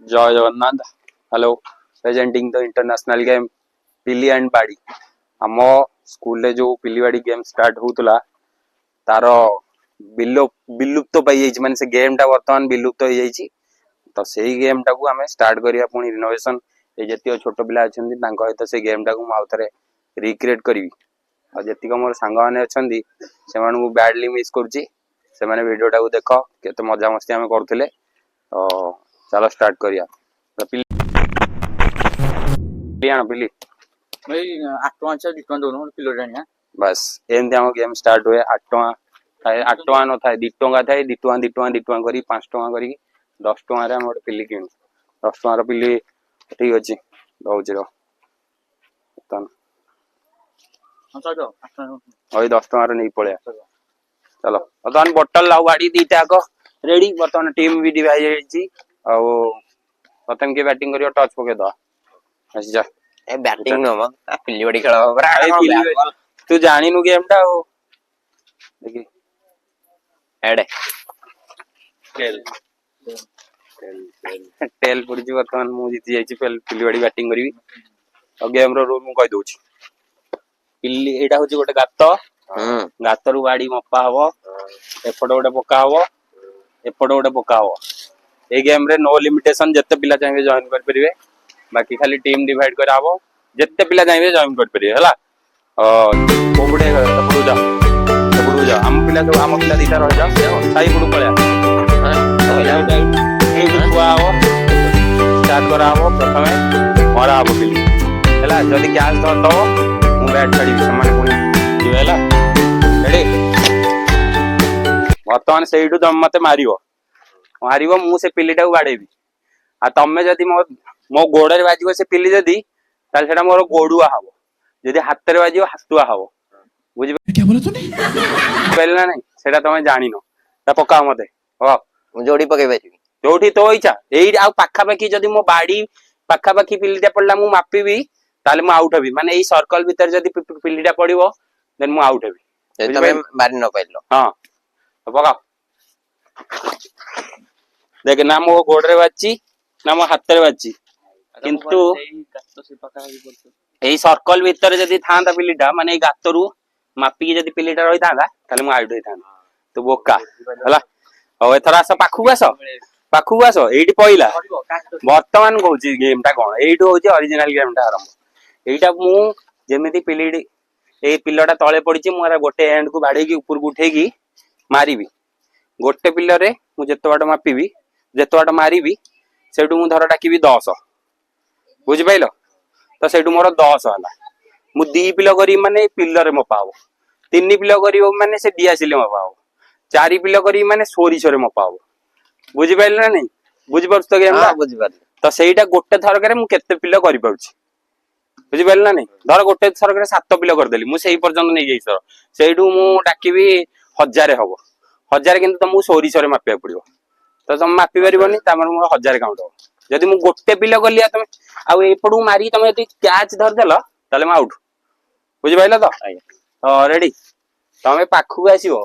जय Jagannath. Hello. Presenting the international game पिली and बाड़ी। आम स्कूल जो पिली बाड़ी गेम स्टार्ट होता तार विलुप्त पाई माने से गेम टा वर्तमान विलुप्त हो जाइए। तो से गेम टा को आम स्टार्ट करिया पुणी रिनोवेशन ये जतिक छोट पिला अच्छा सहित से गेम टा को मुझे रिक्रिएट करी और जी मोर सांग मैंने अच्छा से बैडली मिस करुच्ची से भिडियोटा को देख के मजा मस्ती आम करुले। तो चलो स्टार्ट करिया। पिली पिली भाई 8 टଙ୍କା से 2 ଟଙ୍କା ଦଉନ କିଲୋ ଟାଣିଆ बस एमती आम गेम स्टार्ट हुए 8 टଙ୍କା थाए 8 टଙ୍କା न थाए 2 टଙ୍କା थाए 2 टଙ୍କା 2 टଙ୍କା 2 टଙ୍କା करी 5 टଙ୍କା करी 10 टଙ୍କା रे हम गोटे पिली किणु 10 टଙ୍କା रो पिली ठीक अछि दउछि रो तन हम चलो 8 ଟଙ୍କା ओइ 10 टଙ୍କା रो नै पळे चलो तन बोतल लाउ गाड़ी दीटा को रेडी बर्तमान टीम भी डिवाइड ହେଇଛି ଆଉ प्रथम के बैटिंग करियो टच पके दो आसी जा ए बैटिंग न म पिल्ली बड़ी खेल बरा तू जानी नु गेम टा हो देखि एडे टेल टेल पड़ी जी वर्तमान मु जीति जाइछि पिल्ली बड़ी बैटिंग करबी और गेम रो रूल मु कहि दोछि। पिल्ली एटा होछि गोटे गात गात रु गाड़ी मपा हबो एपट गोटे पका हबो एपट गोटे पका हबो ए गेम रे नो लिमिटेशन जत्ते पिला चाहिए जॉइन कर परिवे बाकी खाली टीम डिवाइड करा हबो जत्ते पिला चाहिए जॉइन कर परिवे हला कोबडे तपडू जा हम पिला तो हम पिला दीटा रह जा साई पडू पळया ए बुआ हो स्टार्ट करा हबो प्रथमे मरा हबो पिली हला जदी कैच धरतो मु बैट छाडी समान पुनी दिवे हला रेडी वर्तमान सेइडू तम मते मारिवो मारिवो मु से पिलीटा को बाडेबी आ तमे जदी मो गोड़े बाजिव से पिली जदी ताल सेटा मोर गोडुआ हबो जदी हाथ रे बाजिव हाथुआ हबो बुझि क्या बोला तूने पहले नहीं सेटा तमे जानिनो ता पका मते हो जोड़ी पके बाजी जोठी तो इच्छा एई आ पाखा पाखी जदी मो बाडी पाखा पाखी पिलीटा पडला मु मापिबी ताले मु आउट हबी माने एई सर्कल भीतर जदी पिलीटा पडिवो देन मु आउट हबी तमे मारि न पाइलो हां तो पका देख ना मो गोड़े बाची ना मो हाथ रे बाची किंतु एई सर्कल भीतर जदी थांदा पिलीटा माने ए गातरू मापी के जदी पिलीटा रही थांदा ताले मु आउट होई थांदा तो बोका हला ओ एथरा आस पाखु आस एइटी पहिला वर्तमान कहूची गेम टा कोन एइटो होची ओरिजिनल गेम टा आरंभ एइटा मु जेमिति पिलीडी ए पिल्लाटा तळे पडिची मु गोटे एंड को बाडे की ऊपर को उठेगी मारीबी गोटे पिल्ला रे मु जत्तो बाट मापीबी जत्तो बाट मारीबी सेटू मु धर डाकीबी 10 बुझि पाइलो तो सेटू मोर 10 हला मु दी पिलो करी माने पिल्लर मपा हो तीन पिलो करी माने से दियासिले मपा हो चारि पिलो करी माने सोरिसरे मपा हो बुझि पाइलो ना नहीं बुझि परछ तो गेम हां बुझि पार तो सेइटा गोटे थरकरे मु केते पिलो करि पाउछि बुझि पाइलो ना नहीं धर गोटे थरकरे 7 पिलो कर देली मु सेई पर्यंत नै गई सर सेइडू मु डाकीबी 1000 हबो 1000 किंतु तुमको सोरिसरे मापिया पड़िबो तो तुम मापी परिबोनी तामर मोर 1000 काउंट हो जदी मु गोटे पिलो गलिया तुम आ एपडू मारी तुम यदि कैच धर देलो ताले म आउट बुझि पाइलो तो हां रेडी तमे पाखु आसीबो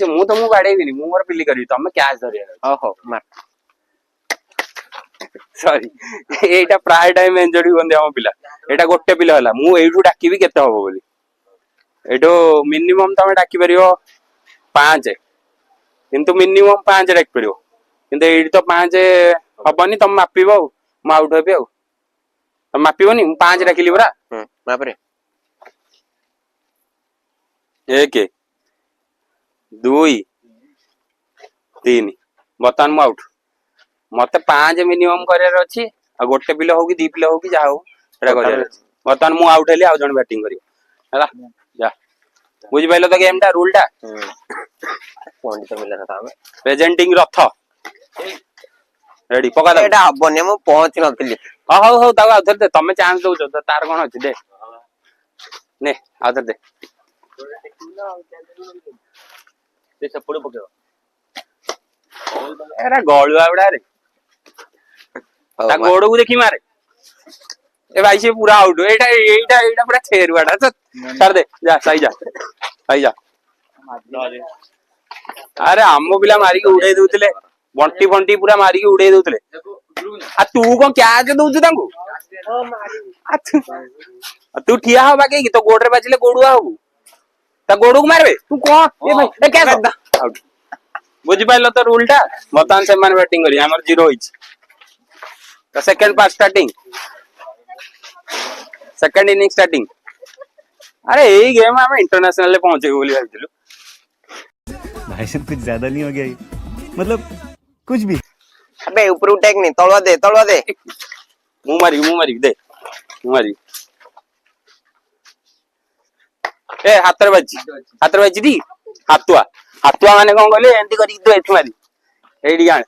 मु तो मु बाडेबिनी मु मोर पिली करबी तमे कैच धरिया ओहो मार सॉरी एटा प्राय टाइम एंजरी बंदे हम पिला एटा गोटे पिलो हला मु एइठू डाकीबी केते हबो बोली एटो मिनिमम तमे डाकी परियो 5 किंतु मिनिमम 5 डाक परियो किंतु एइठी तो 5 हबनी तम मापिबो म आउट हेबे आ तम मापिबोनी मु 5 डाकिली बरा मापरे 1 2 3 बतन म आउट मते 5 मिनिमम करियर अछि आ गोटे पिलो हो कि 2 पिलो हो कि जा हो एटा करियर अछि बतन मु आउट हेली आ जण बैटिंग करियो हला जा बुझि पाइलो तो गेम टा रूल टा पॉइंट तो मिला था हमें प्रेजेंटिंग रथ रेडी पका दे एटा हबने म पहुंच नथिली हो हो ताऊ आउथर दे तमे चांस दउछ त तार कोन अछि दे ने आउथर दे से सपोर्ट पकेओ एरा गोळुआ बडा रे ता गोडू को देखि मारे ए भाई से पूरा आउट एटा पूरा छेरुआडा कर दे जा सही जा अरे आमो पिला मारी के उड़े दउतले बंटी फंटी पूरा मारी के उड़े दउतले आ तू कौन कैच दउछु तांको आ तू ठिया हो बाकी तो गोडरे बाजिले गोडुआ होबू ता गोडू को मारबे तू कौन ए भाई ए कैच आउट बुझी पाइलो तो रूल टा बर्तमान से मान बैटिंग करी हमर 0 होइछ तो second part starting second inning starting अरे यही गेम हम इंटरनेशनल ले पहुंचे बोली भाबिलु भाई साहब कुछ ज्यादा नहीं हो गया ये? मतलब कुछ भी अबे ऊपर उठेक नहीं तलवा दे मुंह मारी दे मुंह मारी ए हातर बाजी दी हातुआ माने कौन कहले एंटी करी दो एथि मारी एडी गान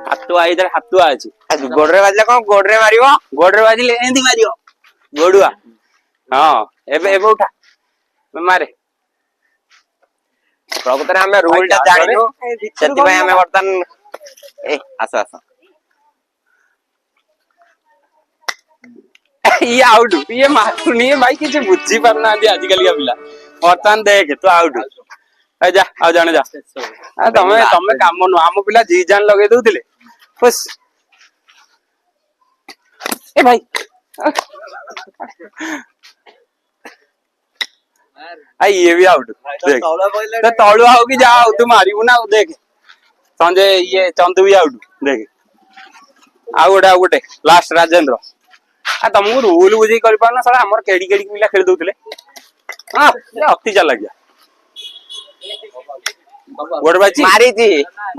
हातुआ इधर हातुआ अछि गोडरे बाजले कौन गोडरे मारिबो गोडरे बाजिले एंटी मारियो गोडुआ हां एबे उठा मारे प्रकृତରେ ଆମେ ରୁଲ ଟା ଜାଣିନୁ ସେଥିପାଇଁ ଆମେ ବର୍ତ୍ତମାନ ଏ ଆସ ये आउट ये मारुनी है भाई किसी बुद्धि पर ना दी आजकल का पिला वर्तमान देख तू आउट ए जा आ जाने जा आ तमे काम नु हम पिला जी जान लगे दउतिले बस ए भाई आ ये भी आउट देख तो तौलू आओ कि जाओ तू मारिबू ना देख संजय ये चंदू भी आउट देख आ गोटे लास्ट राजेंद्र आ तुमको रूल बुझे कर पाना साला हमर केडी पिला खेल दउतले हां अति चाल लग गया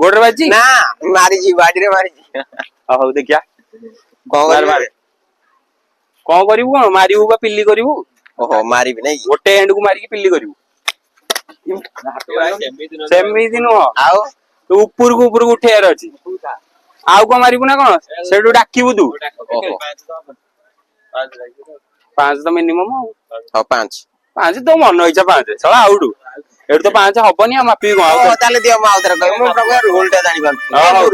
गोडबाजी ना मारी जी बाडी रे मारी जी हो देखिया मारे कौन करिवु मारिवु बा पिल्ली करिवु ओहो मारी भी नहीं गोटे एंड को मारी के पिल्ली करिवु सेमी दिन हो आओ तो ऊपर को उठेयार अछि आउ को मारिबु ना कोन सेडु डाकिबु तू ओहो 5 तो मिनिमम हो 5 तो मन इच्छा 5 साला आउट एड तो 5 हबनी हम मापी को ओ ताले दियो मा उधर कह मो प्रकार रूल टा जानि पान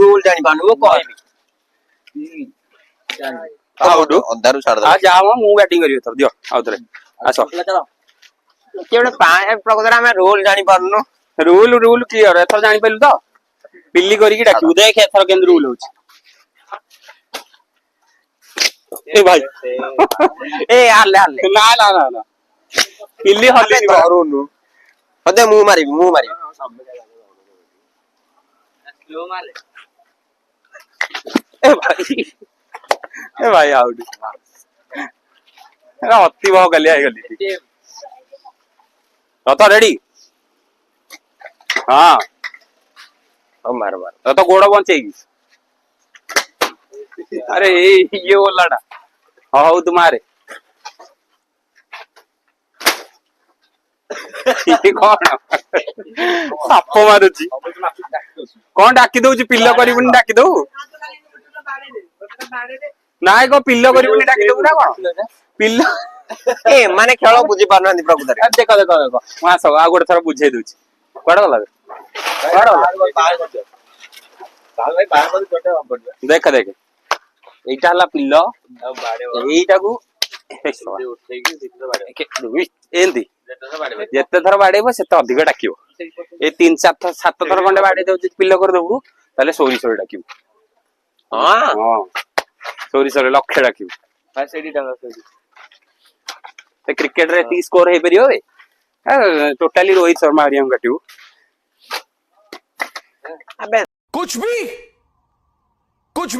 रूल जानि पान वो कहबी आउट अंधारू छाड़ दे आ जाओ मु बैटिंग करियो तो दियो आउट रे आसो केवड प्रकार ଆମେ रूल जानि पानु रूल क्लियर एथर जानि पेलु तो पिल्ली करी की डाकिबु देख एथर केन रूल होछ ए भाई ए आले ना पिल्ली हल्ली नि करूनु हदे मुंह मारी स्लो मारे ए भाई आउट एरा अति बहु गली आई गली तो रेडी हां ओ मार तो गोड़ बंचेगी अरे ये ओलाडा हो तुम्हारे कौन साप मारुची कौन डाकी दउची पिल्लो करिबुनी डाकी दउ नाय को पिल्लो करिबुनी डाकी दउ ना कोन पिल्लो ए माने खेल बुझी पारनांदी प्रकृତରେ देखो वहां सब आ गोटे थरा बुझाई दउची कोडा गला देख এইটা হলা পিল্ল এইটাକୁ ଏନ୍ତି ଯେତେ ଥର ବାଡେଇବ ସେତେ ଅଧିକ ଡାକିବ ଏ 3-4-7 ଥର ଖଣ୍ଡେ ବାଡେଇ ଦଉଛି ପିଲ୍ଲ କରିଦବୁ ତାହେଲେ ସୋରିଷରେ ଡାକିବୁ ହଁ ସୋରିଷରେ ଲକ୍ଷେ ଡାକିବୁ ସେ କ୍ରିକେଟ ରେ 30 ସ୍କୋର ହେଇପାରିବ ବେ ଟୋଟାଲି ରୋହିତ ଶର୍ମା ହରିଆଙ୍କୁ କାଟିବୁ अबे कुछ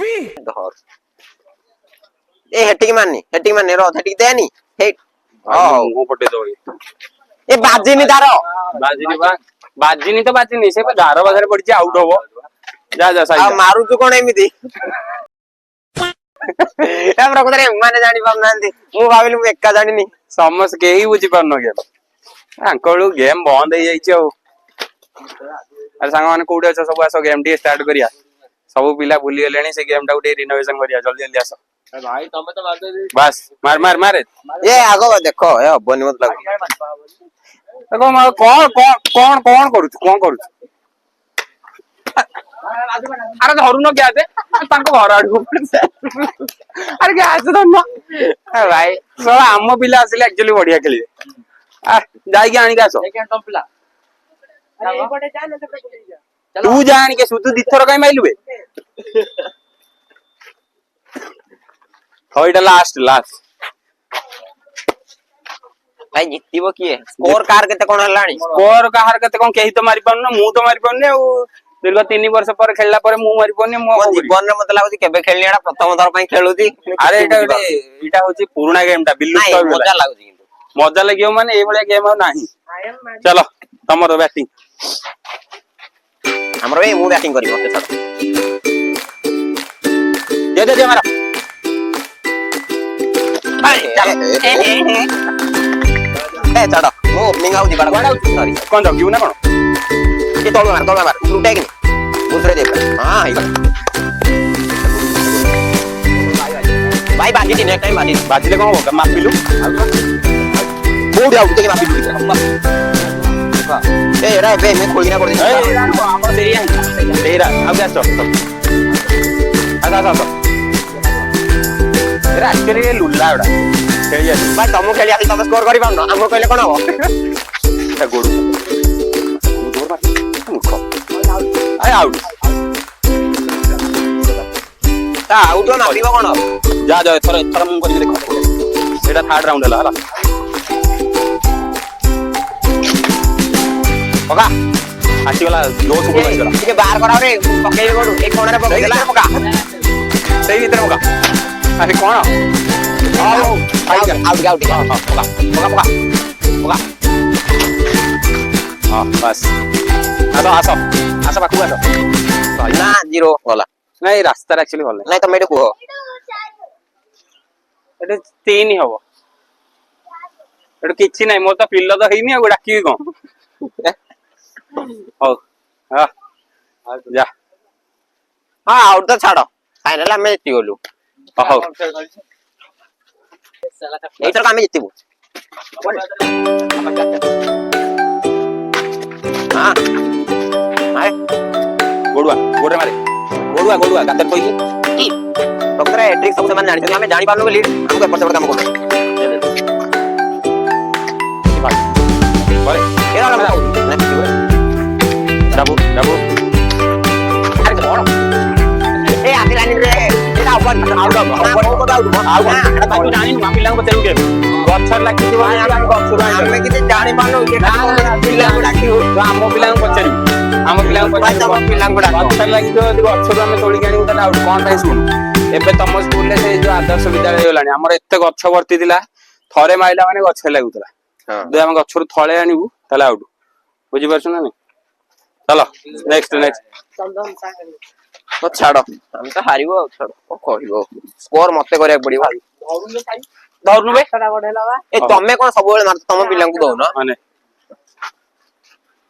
भी धर ए हेटिक माननी रो हेटिक देनी हे मुंह पटे दो ए बाजिनी तारो बाजिनी तो बाजिनी से गार बाजार पड़ी आउट हबो जा आ मारू तू कोन एमिति ए प्रकृତରେ माने जानि पाउनांदी मु भाबिली मु एका जानिनी समस्त केही बुझी पारनो गेम अंकल गेम बंद हो जाइछ अरे सांग माने कोडे छ सब आसो गेम टी स्टार्ट करिया सब पिला भूली गेलेनी से गेम टा उठे रिनोवेशन करिया जल्दी आसो भाई तमे तो बस मार ए आगो देखो ए हबनी मत लाग देखो कौन करू अरे धरुन क्या दे तांको घर आडू अरे क्या आसे धरनो भाई सब आम पिला आसिले एक्चुअली बढ़िया खेलिए जाई के आनी के आसो तू जान के सुतु दिथर काई माइलु बे ହଉ ଏଇଟା ଲାଷ୍ଟ ଭାଇ ଜିତିବ କିଏ? ସ୍କୋର କାର କେତେ କଣ ହେଲାଣି? ସ୍କୋର କାହାର କେତେ କଣ କେହି ତ ମାରି ପାରୁନ, ମୁଁ ତ ମାରି ପାରୁନି ଆଉ। ଦୀର୍ଘ 3 ବର୍ଷ ପରେ ଖେଳିଲା ପରେ ମୁଁ ମାରି ପାରୁନି। ମୁଁ ମୋ ଜୀବନରେ ମତେ ଲାଗୁଛି କେବେ ଖେଳିନି, ଏଟା ପ୍ରଥମ ଥର ପାଇଁ ଖେଳୁଛି। ଆରେ ଏଇଟା ହଉଛି ପୁରୁଣା ଗେମ୍ ଟା, ବିଲୁପ୍ତ ନାଇଁ, ମଜା ଲାଗୁଛି କିନ୍ତୁ। ମଜା ଲାଗିବ ମାନେ ଏଇଭଳିଆ ଗେମ୍ ଆଉ ନାହିଁ। ଚାଲ ତମର ବ୍ୟାଟିଂ। ଆମର ଭାଇ ମୁଁ ବ୍ୟାଟିଂ କରିବି, ମତେ ଛାଡ। ଦେ ମାର। ଛାଡ, ମୁଁ ଓପନିଂ ଆଉ ଯିବାଟା ସରି। କଣ ଜଗିବୁ ନା କଣ? ଏ ତଳ ମାର ଉଠେଇକି ବୁସରେ ଦେ। ହଁ ହେଇଗଲା ଭାଇ, ବାଜିଛି ନେକ୍ସଟ ଟାଇମ୍ ବାଜିଛି। ବାଜିଲେ କଣ ହବ? ମାପିଲୁ କୋଉଠି ଆଉ ଟିକେ ମାପିଲୁ ଟିକେ। ଏ ଏରା ଏବେ ମୁଁ ଖୋଲିନା କରି ଦେଇଛି। ସେଇରା ଆଉ ଆସ ଏରା ଆକ୍ଚୁଆଲି ଲୁଲା ଗୁଡା ଖେଳି ଆସ। ଭାଇ ତମକୁ ଖେଳି ଆସି ତମେ ସ୍କୋର କରିପାରୁନ, ଆମକୁ କହିଲେ କଣ ହବ? ଗୋଡୁ ଆଉଟ ଆଉଟ ମାପିବ କଣ? ଯା ଏଥର ମୁଁ କରିବି ଦେଖ। ସେଇଟା ଥାର୍ଡ ରାଉଣ୍ଡ ହେଲା ପକା ଆସିଗଲା। ଟିକେ ବାହାର କରାও ରେ, ପକେଇବେ କୋଉଠୁ? ଏଇ କୋଣରେ ପକେଇଦେଲା। ପକା ସେଇ ଭିତରେ ପକା। ଆରେ କଣ? ବାସ୍ ଆସ ପାଖକୁ ଆସ। ନା ଜିରୋ ଗଲା। ନାଇଁ ରାସ୍ତାରେ ଆକ୍ଚୁଆଲି ଭଲ ନାଇଁ ତମେ ଏଠି କୁହ। ଏଠି 3 ହବ। ଏଠି କିଛି ନାହିଁ, ମୋର ତ ପିଲ ତ ହେଇନି ଆଉ ଡାକିବି କଣ? ହଉ ଯା। ହଁ ଆଉଟ ତ ଛାଡ, ଫାଇନାଲ ଆମେ ଜିତିଗଲୁ। ହଉ ଏଇଥରକ ଆମେ ଜିତିବୁ। ଗୋଡରେ ମାରେ। ଗୋଡୁଆ ଗାତରେ କହିଲି ପ୍ରକୃତରେ ଟ୍ରିକ୍ ସବୁ ସେମାନେ ଜାଣିଛନ୍ତି, ଆମେ ଜାଣିପାରୁନୁ ବୋଲି ଆମକୁ ଏପଟ ସେପଟ କାମ କରୁଛୁ। ଡାବୁ ଗଛ ଲାଗିଥିବ। ଆମେ କିଛି ଜାଣିପାରୁନୁ, ପିଲାଙ୍କୁ ଡାକିବୁ। ଆମ ପିଲାଙ୍କୁ ପଚାରିବୁ। ଆମ ପିଲାଙ୍କୁ ଗଛ ଲାଗିଥିବ, ଯଦି ଗଛରୁ ଆମେ ତୋଳିକି ଆଣିବୁ ତାହେଲେ ଆଉ କଣ ପାଇଁ ଶୁଣୁ? ଏବେ ତମ ସ୍କୁଲରେ ସେଇ ଯୋଉ ଆଦର୍ଶ ବିଦ୍ୟାଳୟ ହେଇଗଲାଣି, ଆମର ଏତେ ଗଛ ଭର୍ତ୍ତି ଥିଲା, ଥରେ ମାଇଲା ମାନେ ଗଛ ଲାଗୁଥିଲା। ଯଦି ଆମେ ଗଛରୁ ଥଳେ ଆଣିବୁ ତାହେଲେ ଆଉଟୁ। ବୁଝିପାରୁଛୁ ନା ନାଇଁ? ଚାଲ ନେକ୍ସଟ ଛାଡ, ଆମେ ତ ହାରିବ ଆଉ। ଛାଡ କଣ କହିବ, ସ୍କୋର ମତେ କରିବାକୁ ପଡିବ। ଧରୁନୁ ବେ। ଏ ତମେ କଣ ସବୁବେଳେ ମାରୁଛ? ତମ ପିଲାଙ୍କୁ ଦଉନ। ମାନେ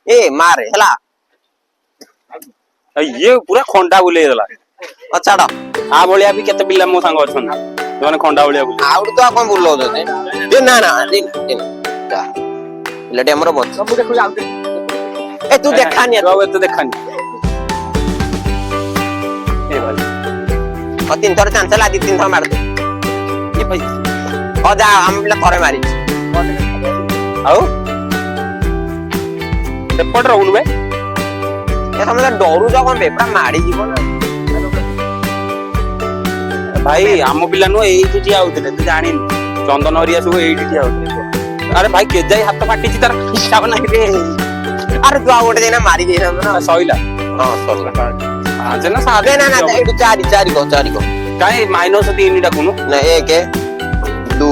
ଏ ମାରେ ହେଲା। ଇଏ ପୁରା ଖଣ୍ଡା ବୁଲେଇଦେଲା। ଛାଡ, ଆ ଭଳିଆ ବି କେତେ ପିଲା ମୋ ସାଙ୍ଗ ଅଛନ୍ତି ଯୋଉମାନେ ଖଣ୍ଡା ଭଳିଆ ବୁଲେଇ। ଆଉଟ ତ କଣ ବୁଲଉଛନ୍ତି? ନା ପିଲାଟି ଆମର ବଚ। ଏ ତୁ ଦେଖାନି, ଏତେ ଦେଖାନି। 3 ଥର ଚାନ୍ସ ହେଲା, 2-3 ଥର ମାରୁଛୁ। ଯା ଆମ ପିଲା ଥରେ ମାରିଛି। ଆଉ ସେପଟେ ରହୁନୁ ବେ। ତମେ ଡରୁଛ କଣ ବେ? ପୁରା ମାଡିଯିବ ନା ଭାଇ। ଆମ ପିଲା ନୁହଁ, ଏଇଠି ଠିଆ ହଉଥିଲେ, ତୁ ଜାଣିନୁ? ଚନ୍ଦନ ହରିଆ ସବୁ ଏଇଠି ଠିଆ ହଉଥିଲେ। ଆରେ ଭାଇ କେଜାଇ ହାତ ଫାଟିଛି, ତାର ହିସାବ ନାହିଁ ରେ। ଆରେ ତୁ ଆଉ ଗୋଟେ ଯାଇନା ମାରି ଦେଇଥାନ୍ତୁ ନା। ସଇଲା। ହଁ ସରିଲା। ଏଇଠୁ 4 କହ। କାଇଁ -3 ଡାକୁନୁ? ନା 1 2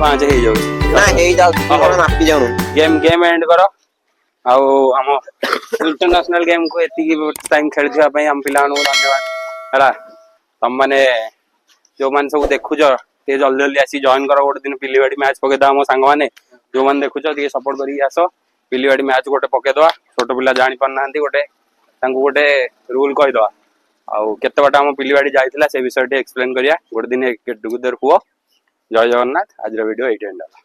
5 ହେଇଯାଉଛି। ନା ହେଇଯାଉଛି, ମାପି ଯାଉନୁ। ଗେମ୍ ଏଣ୍ଡ କର। ଆଉ ଆମ ଇଣ୍ଟରନ୍ୟାସନାଲ ଗେମ୍ କୁ ଏତିକି ଟାଇମ ଖେଳିଥିବା ପାଇଁ ଆମ ପିଲାମାନଙ୍କୁ ଧନ୍ୟବାଦ ହେଲା। ତମମାନେ ଯୋଉମାନେ ସବୁ ଦେଖୁଛ, ଟିକେ ଜଲ୍ଦି ଆସି ଜଏନ କର। ଗୋଟେ ଦିନ ପିଲିବାଡି ମ୍ୟାଚ୍ ପକେଇଦବା ଆମ ସାଙ୍ଗମାନେ। ଯୋଉମାନେ ଦେଖୁଛ ଟିକେ ସପୋର୍ଟ କରିକି ଆସ। ପିଲିବାଡି ମ୍ୟାଚ୍ ଗୋଟେ ପକେଇଦବା। ଛୋଟ ପିଲା ଜାଣି ପାରୁନାହାନ୍ତି, ତାଙ୍କୁ ଗୋଟେ ରୁଲ କହିଦବା। ଆଉ କେତେ ବାଟ ଆମ ପିଲିବାଡି ଯାଇଥିଲା ସେ ବିଷୟ ଟିକେ ଏକ୍ସପ୍ଲେନ କରିବା। ଗୋଟେ ଦିନ ଗେଟ୍ ଟୁଗେଦର ହୁଅ। ଜୟ ଜଗନ୍ନାଥ। ଆଜିର ଭିଡିଓ ଏଇଠି ଏଣ୍ଡ ହେଲା।